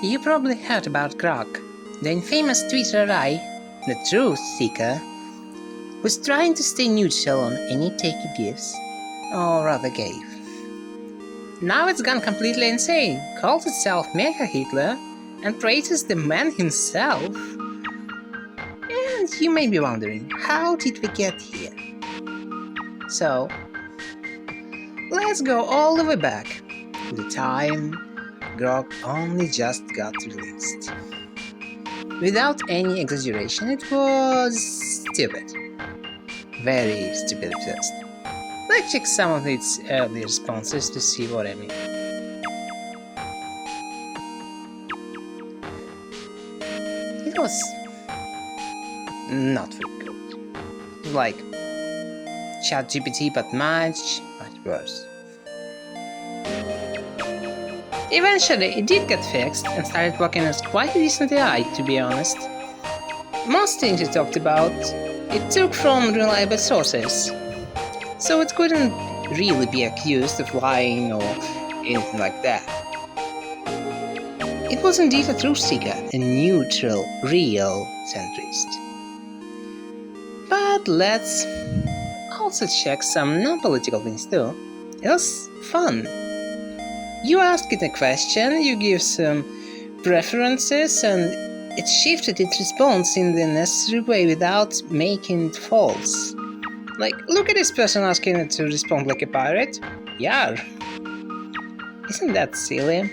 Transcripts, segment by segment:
You probably heard about Grok, the infamous Twitter AI, the truth seeker, was trying to stay neutral on any take he gives, or rather gave. Now it's gone completely insane, calls itself Mega Hitler, and praises the man himself. And you may be wondering, how did we get here? So, let's go all the way back to the time Grok only just got released. Without any exaggeration, it was stupid. Very stupid at first. Let's check some of its early responses to see what I mean. It was not very good. Like ChatGPT, but much worse. Eventually, it did get fixed and started working as quite a decent AI, to be honest. Most things it talked about, it took from reliable sources, so it couldn't really be accused of lying or anything like that. It was indeed a truth seeker, a neutral, real centrist. But let's also check some non-political things too. It was fun. You ask it a question, you give some preferences, and it shifted its response in the necessary way without making it false. Like, look at this person asking it to respond like a pirate. Yar! Isn't that silly?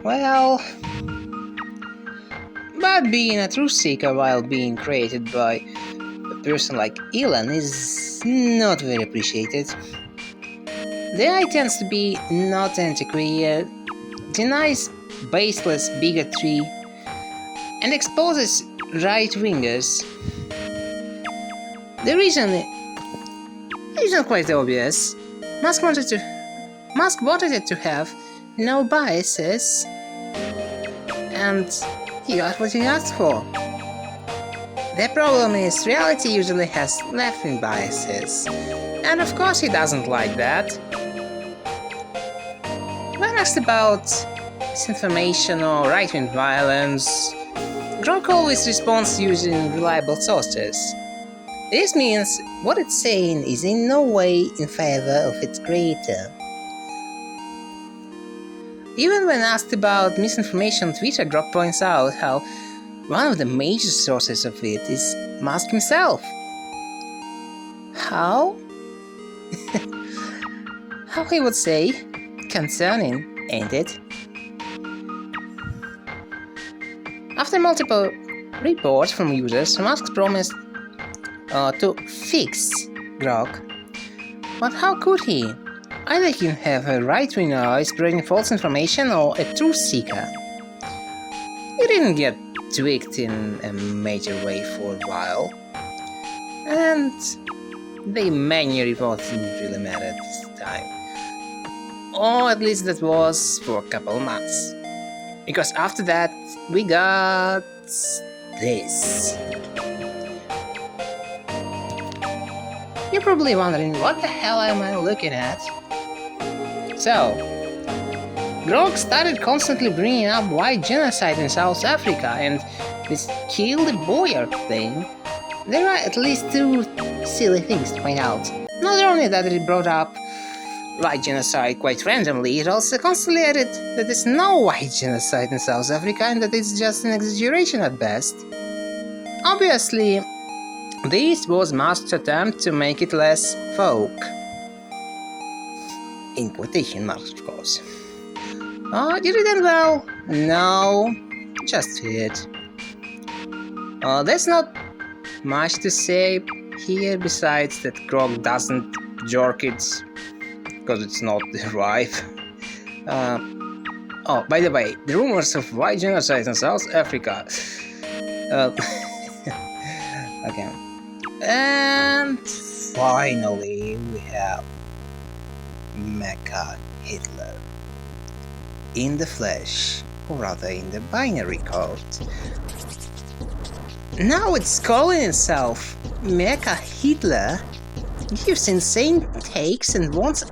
Well, but being a truth seeker while being created by a person like Elon is not very appreciated. The AI tends to be not anti-queer, denies baseless bigotry, and exposes right-wingers. The reason isn't quite obvious. Musk wanted it to have no biases, and he got what he asked for. The problem is reality usually has left-wing biases, and of course he doesn't like that. When asked about misinformation or right-wing violence, Grok always responds using reliable sources. This means what it's saying is in no way in favor of its creator. Even when asked about misinformation on Twitter, Grok points out how one of the major sources of it is Musk himself. How? How he would say, concerning, ain't it? After multiple reports from users, Musk promised to fix Grok. But how could he? Either he can have a right-wing AI spreading false information or a truth seeker. He didn't get tweaked in a major way for a while, and the many reports didn't really matter at this time. Or at least that was for a couple of months. Because after that, we got this. You're probably wondering, what the hell am I looking at? So, Grok started constantly bringing up white genocide in South Africa and this kill the Boyard thing. There are at least two silly things to point out. Not only that it brought up white genocide quite randomly, it also constantly added that there's no white genocide in South Africa and that it's just an exaggeration at best. Obviously, this was Musk's attempt to make it less folk. In quotation marks, of course. Oh, did it end well? No, just it. There's not much to say here besides that Grok doesn't jerk it because it's not the vibe. Oh, by the way, the rumors of white genocide in South Africa. Okay. And finally, we have Mega Hitler. In the flesh, or rather in the binary code. Now it's calling itself Mega Hitler, gives insane takes and wants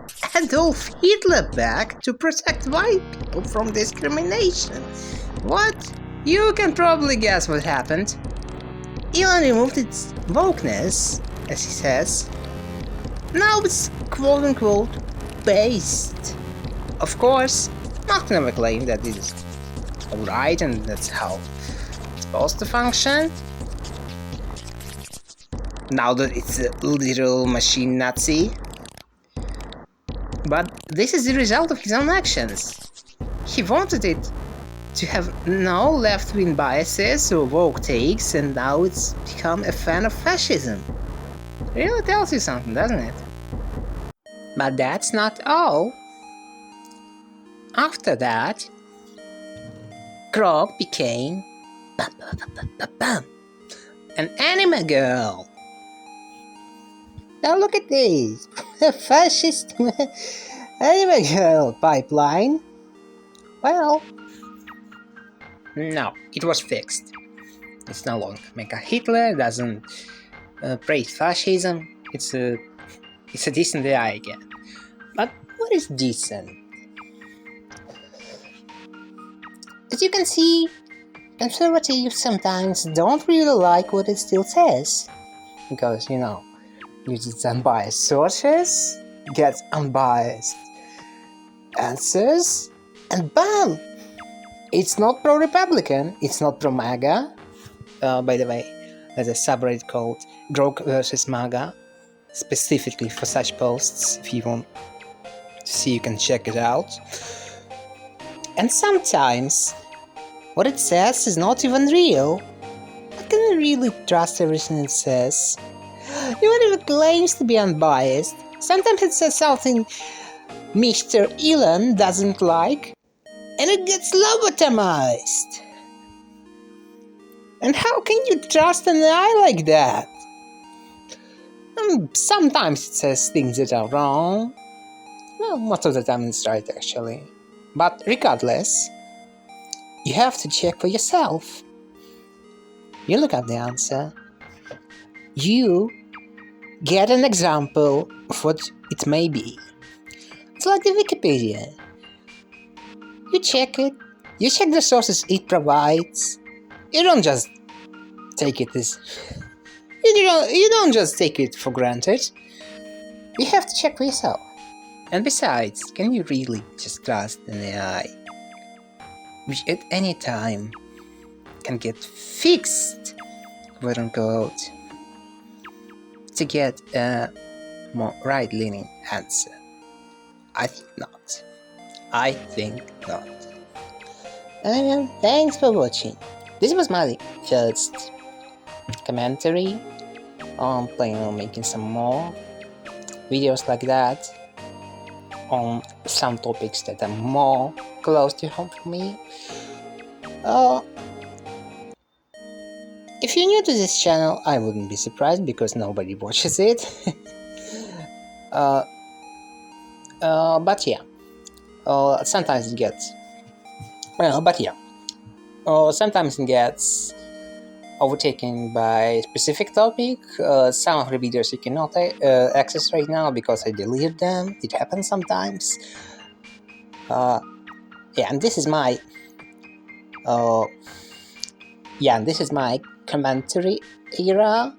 Adolf Hitler back to protect white people from discrimination. What? You can probably guess what happened. Elon removed its wokeness, as he says. Now it's quote-unquote based. Of course, Musk never claimed that this is alright and that's how it's supposed to function. Now that it's a literal machine Nazi. But this is the result of his own actions. He wanted it to have no left-wing biases or woke takes, and now it's become a fan of fascism. Really tells you something, doesn't it? But that's not all. After that, Grok became an anime girl. Now look at this, a fascist anime girl pipeline. Well, no, it was fixed. It's no longer Mecha Hitler, doesn't praise fascism. It's a decent AI again. But what is decent? As you can see, conservatives sometimes don't really like what it still says. Because, uses unbiased sources, gets unbiased answers, and bam! It's not pro-Republican, it's not pro-MAGA. By the way, there's a subreddit called Grok versus MAGA, specifically for such posts. If you want to see, you can check it out. And sometimes, what it says is not even real. How can you really trust everything it says? Even if it claims to be unbiased, sometimes it says something Mr. Elon doesn't like, and it gets lobotomized. And how can you trust an AI like that? Sometimes it says things that are wrong. Well, most of the time it's right, actually. But regardless, you have to check for yourself. You look at the answer. You get an example of what it may be. It's like the Wikipedia. You check it. You check the sources it provides. You don't just take it as... You don't just take it for granted. You have to check for yourself. And besides, can you really just trust an AI, which at any time can get fixed, quote unquote, to get a more right-leaning answer? I think not. I think not. And thanks for watching. This was my first commentary. I'm planning on making some more videos like that on some topics that are more close to home for me. If you're new to this channel, I wouldn't be surprised because nobody watches it. But yeah, sometimes it gets... sometimes it gets overtaken by a specific topic. Some of the videos you cannot access right now because I deleted them. It happens sometimes. And this is my commentary era.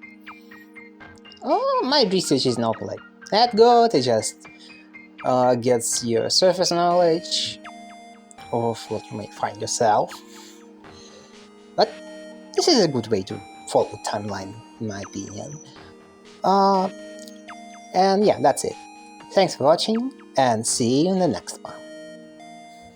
My research is not like that good. It just gets your surface knowledge of what you may find yourself. But this is a good way to follow the timeline, in my opinion. And yeah, that's it. Thanks for watching, and see you in the next one.